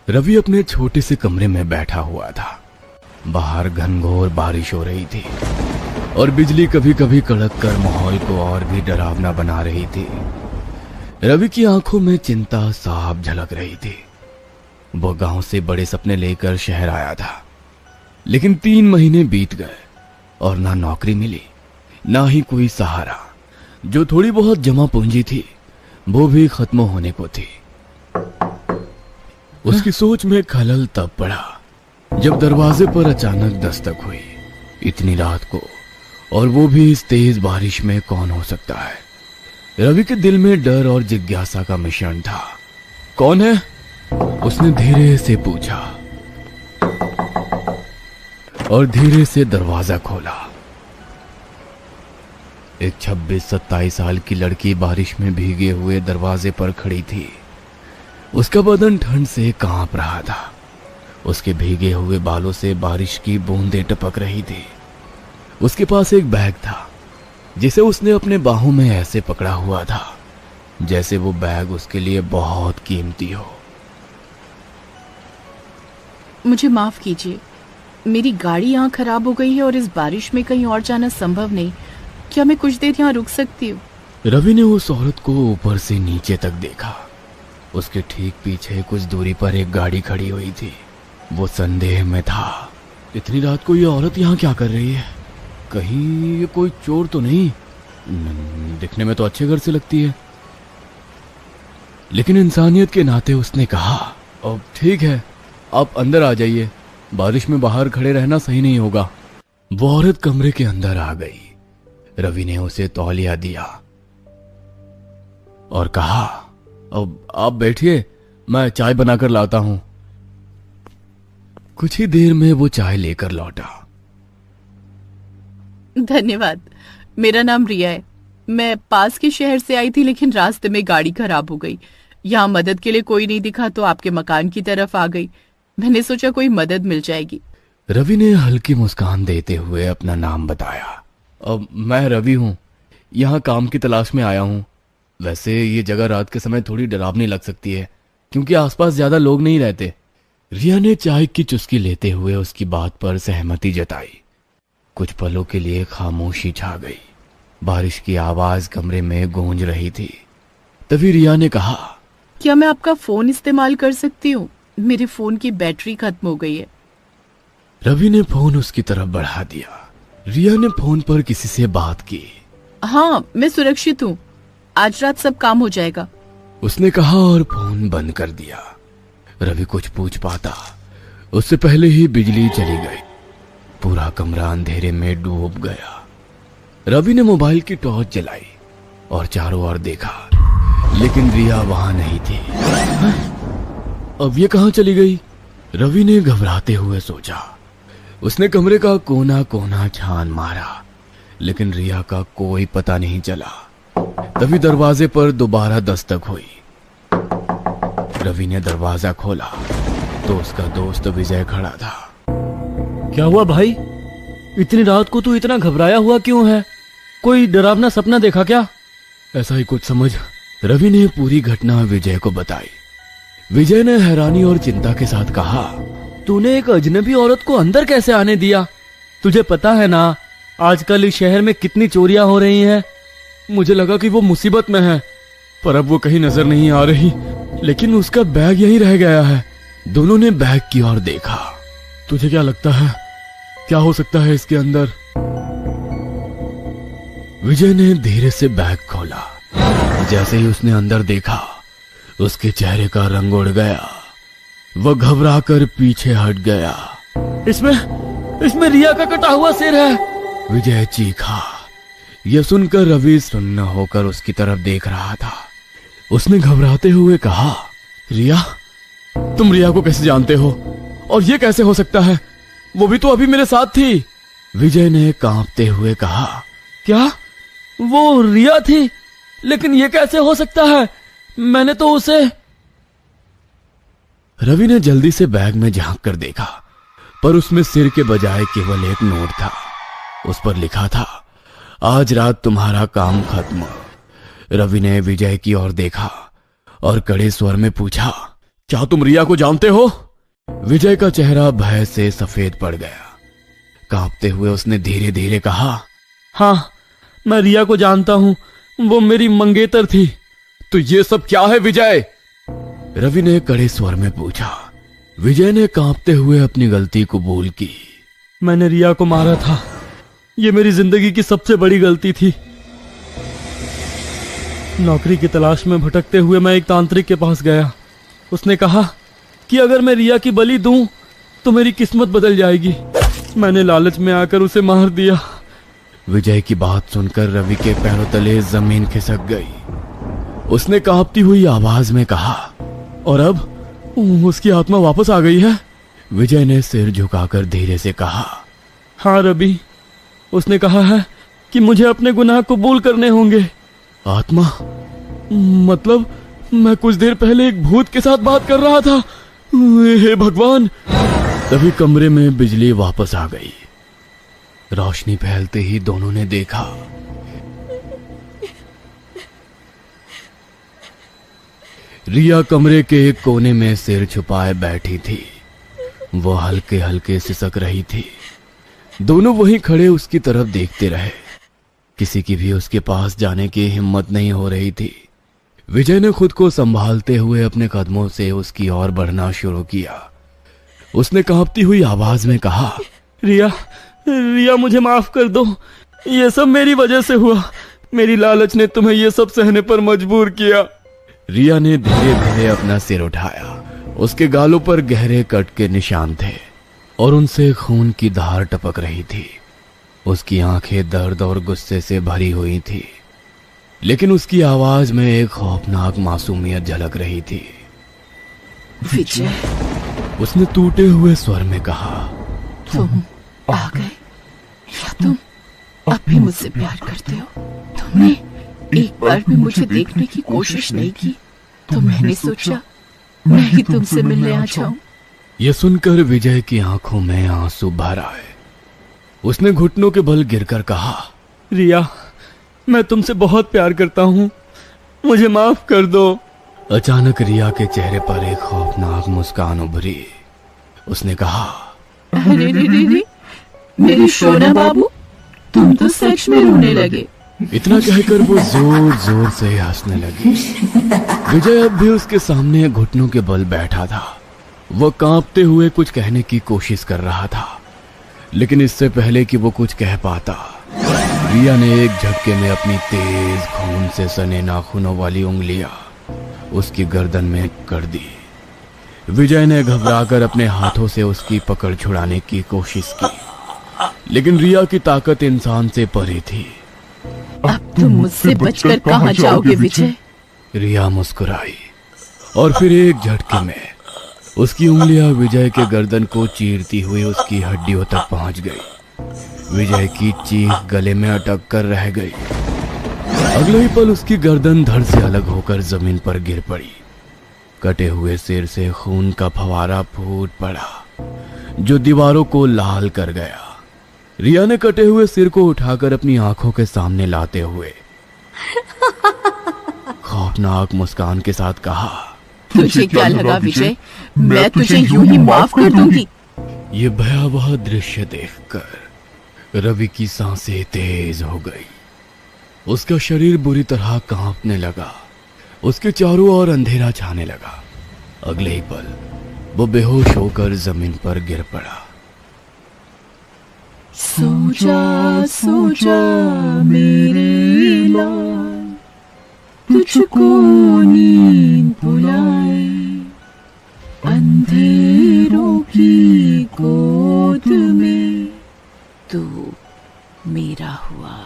रवि अपने छोटे से कमरे में बैठा हुआ था। बाहर घनघोर बारिश हो रही थी और बिजली कभी कभी कड़क कर माहौल को और भी डरावना बना रही थी। रवि की आंखों में चिंता साफ झलक रही थी। वो गांव से बड़े सपने लेकर शहर आया था, लेकिन 3 महीने बीत गए और ना नौकरी मिली, ना ही कोई सहारा। जो थोड़ी बहुत जमा पूंजी थी वो भी खत्म होने को थी। उसकी सोच में खलल तब पड़ा जब दरवाजे पर अचानक दस्तक हुई। इतनी रात को, और वो भी इस तेज बारिश में, कौन हो सकता है? रवि के दिल में डर और जिज्ञासा का मिश्रण था। कौन है? उसने धीरे से पूछा और धीरे से दरवाजा खोला। एक 26-27 साल की लड़की बारिश में भीगे हुए दरवाजे पर खड़ी थी। उसका बदन ठंड से कांप रहा था। उसके भीगे हुए बालों से बारिश की बूंदें टपक रही थी। उसके पास एक बैग था जिसे उसने अपने बाहों में ऐसे पकड़ा हुआ था जैसे वो बैग उसके लिए बहुत कीमती हो। मुझे माफ कीजिए, मेरी गाड़ी यहाँ खराब हो गई है और इस बारिश में कहीं और जाना संभव नहीं। क्या मैं कुछ देर यहाँ रुक सकती हूँ? रवि ने उस औरत को ऊपर से नीचे तक देखा। उसके ठीक पीछे कुछ दूरी पर एक गाड़ी खड़ी हुई थी। वो संदेह में था, इतनी रात को ये औरत यहाँ क्या कर रही है? कहीं ये कोई चोर तो नहीं? दिखने में तो अच्छे घर से लगती है। लेकिन इंसानियत के नाते उसने कहा, अब ठीक है, आप अंदर आ जाइए, बारिश में बाहर खड़े रहना सही नहीं होगा। वो औरत कमरे के अंदर आ गई। रवि ने उसे तौलिया दिया और कहा, अब आप बैठिए, मैं चाय बनाकर लाता हूं। कुछ ही देर में वो चाय लेकर लौटा। धन्यवाद। मेरा नाम रिया है। मैं पास के शहर से आई थी, लेकिन रास्ते में गाड़ी खराब हो गई। यहाँ मदद के लिए कोई नहीं दिखा तो आपके मकान की तरफ आ गई। मैंने सोचा कोई मदद मिल जाएगी। रवि ने हल्की मुस्कान देते हुए अपना नाम बताया। अब मैं रवि हूँ, यहाँ काम की तलाश में आया हूँ। वैसे ये जगह रात के समय थोड़ी डरावनी लग सकती है क्योंकि आसपास ज्यादा लोग नहीं रहते। रिया ने चाय की चुस्की लेते हुए उसकी बात पर सहमति जताई। कुछ पलों के लिए खामोशी छा गई। बारिश की आवाज कमरे में गूंज रही थी। तभी रिया ने कहा, क्या मैं आपका फोन इस्तेमाल कर सकती हूँ? मेरे फोन की बैटरी खत्म हो गई है। रवि ने फोन उसकी तरफ बढ़ा दिया। रिया ने फोन पर किसी से बात की। हाँ, मैं सुरक्षित हूँ, आज रात सब काम हो जाएगा, उसने कहा और फोन बंद कर दिया। रवि कुछ पूछ पाता उससे पहले ही बिजली चली गई। पूरा कमरा अंधेरे में डूब गया। रवि ने मोबाइल की टॉर्च जलाई और चारों ओर देखा, लेकिन रिया वहां नहीं थी। अब ये कहां चली गई? रवि ने घबराते हुए सोचा। उसने कमरे का कोना कोना छान मारा, लेकिन रिया का कोई पता नहीं चला। तभी दरवाजे पर दोबारा दस्तक हुई। रवि ने दरवाजा खोला तो उसका दोस्त विजय खड़ा था। क्या हुआ भाई? इतनी रात को तू इतना घबराया हुआ क्यों है? कोई डरावना सपना देखा क्या? ऐसा ही कुछ समझ। रवि ने पूरी घटना विजय को बताई। विजय ने हैरानी और चिंता के साथ कहा, तूने एक अजनबी औरत को अंदर कैसे आने दिया? तुझे पता है ना आजकल इस शहर में कितनी चोरियां हो रही हैं। मुझे लगा कि वो मुसीबत में है, पर अब वो कहीं नजर नहीं आ रही। लेकिन उसका बैग यहीं रह गया है। दोनों ने बैग की ओर देखा। तुझे क्या लगता है, क्या हो सकता है इसके अंदर? विजय ने धीरे से बैग खोला। जैसे ही उसने अंदर देखा, उसके चेहरे का रंग उड़ गया। वह घबरा कर पीछे हट गया। इसमें रिया का कटा हुआ सिर है, विजय चीखा। यह सुनकर रवि सुन्न होकर उसकी तरफ देख रहा था। उसने घबराते हुए कहा, रिया? तुम रिया को कैसे जानते हो? और ये कैसे हो सकता है? वो भी तो अभी मेरे साथ थी। विजय ने कांपते हुए कहा। क्या वो रिया थी? लेकिन ये कैसे हो सकता है? मैंने तो उसे। रवि ने जल्दी से बैग में झांक कर देखा, पर उसमें सिर के बजाय केवल एक नोट था। उस पर लिखा था, आज रात तुम्हारा काम खत्म। रवि ने विजय की ओर देखा और कड़े स्वर में पूछा, क्या तुम रिया को जानते हो? विजय का चेहरा भय से सफेद पड़ गया। कांपते हुए उसने धीरे धीरे कहा, हाँ, मैं रिया को जानता हूँ, वो मेरी मंगेतर थी। तो ये सब क्या है विजय? रवि ने कड़े स्वर में पूछा। विजय ने कांपते हुए अपनी गलती कबूल की। मैंने रिया को मारा था, ये मेरी जिंदगी की सबसे बड़ी गलती थी। नौकरी की तलाश में भटकते हुए मैं एक तांत्रिक के पास गया। उसने कहा कि अगर मैं रिया की बलि दूं तो मेरी किस्मत बदल जाएगी। मैंने लालच में आकर उसे मार दिया। विजय की बात सुनकर रवि के पैरों तले जमीन खिसक गई। उसने कांपती हुई आवाज में कहा, और अब उसकी आत्मा वापस आ गई है? विजय ने सिर झुकाकर धीरे से कहा, हाँ रवि, उसने कहा है कि मुझे अपने गुनाह कबूल करने होंगे। आत्मा? मतलब मैं कुछ देर पहले एक भूत के साथ बात कर रहा था। हे भगवान! तभी कमरे में बिजली वापस आ गई। रोशनी फैलते ही दोनों ने देखा रिया कमरे के एक कोने में सिर छुपाए बैठी थी। वो हल्के हल्के सिसक रही थी। दोनों वहीं खड़े उसकी तरफ देखते रहे। किसी की भी उसके पास जाने की हिम्मत नहीं हो रही थी। विजय ने खुद को संभालते हुए अपने कदमों से उसकी ओर बढ़ना शुरू किया। उसने कांपती हुई आवाज में कहा, रिया, मुझे माफ कर दो। ये सब मेरी वजह से हुआ। मेरी लालच ने तुम्हें ये सब सहने पर मजबूर किया। रिया ने धीरे धीरे अपना सिर उठाया। उसके गालों पर गहरे कट के निशान थे और उनसे खून की धार टपक रही थी। उसकी आंखें दर्द और गुस्से से भरी हुई थी, लेकिन उसकी आवाज में एक खौफनाक मासूमियत झलक रही थी। विजय, उसने टूटे हुए स्वर में कहा, तुम आ गए या तुम अब भी मुझसे प्यार करते हो? तुमने एक बार भी मुझे देखने की कोशिश नहीं की, तो मैंने सोचा मैं ही तुमसे मिलने आ जाऊं। यह सुनकर विजय की आंखों में आंसू भर आए। उसने घुटनों के बल गिरकर कहा, रिया, मैं तुमसे बहुत प्यार करता हूँ, मुझे माफ कर दो। अचानक रिया के चेहरे पर एक खौफनाक मुस्कान उभरी। उसने कहा, अरे रे, मेरे सोना बाबू, तुम तो सच में रोने लगे। इतना कहकर वो जोर जोर से हंसने लगी। विजय अब भी उसके सामने घुटनों के बल बैठा था। वह कांपते हुए कुछ कहने की कोशिश कर रहा था, लेकिन इससे पहले कि वो कुछ कह पाता, रिया ने एक झटके में अपनी तेज खून से सने नाखूनों वाली उंगलियां उसकी गर्दन में कर दी। विजय ने घबराकर अपने हाथों से उसकी पकड़ छुड़ाने की कोशिश की, लेकिन रिया की ताकत इंसान से परे थी। अब तुम मुझसे बचकर कहां जाओगे विजय? रिया मुस्कुराई और फिर एक झटके में उसकी उंगलियां विजय के गर्दन को चीरती हुई उसकी हड्डियों तक पहुंच गई। विजय की चीख गले में अटक कर रह गई। अगले ही पल उसकी गर्दन धड़ से अलग होकर जमीन पर गिर पड़ी। कटे हुए सिर से खून का फवारा फूट पड़ा, जो दीवारों को लाल कर गया। रिया ने कटे हुए सिर को उठाकर अपनी आंखों के सामने लाते हुए खौफनाक मुस्कान के साथ कहा, तुझे क्या लगा विजय, मैं तुझे यूं ही माफ कर दूंगी? ये भयावह दृश्य देखकर रवि की सांसें तेज हो गई। उसका शरीर बुरी तरह कांपने लगा। उसके चारों ओर अंधेरा छाने लगा। अगले ही पल वो बेहोश होकर जमीन पर गिर पड़ा। सो जा मेरे लाल, तुझको नींद बुलाए, अंधेरों की गोद में तू मेरा हुआ।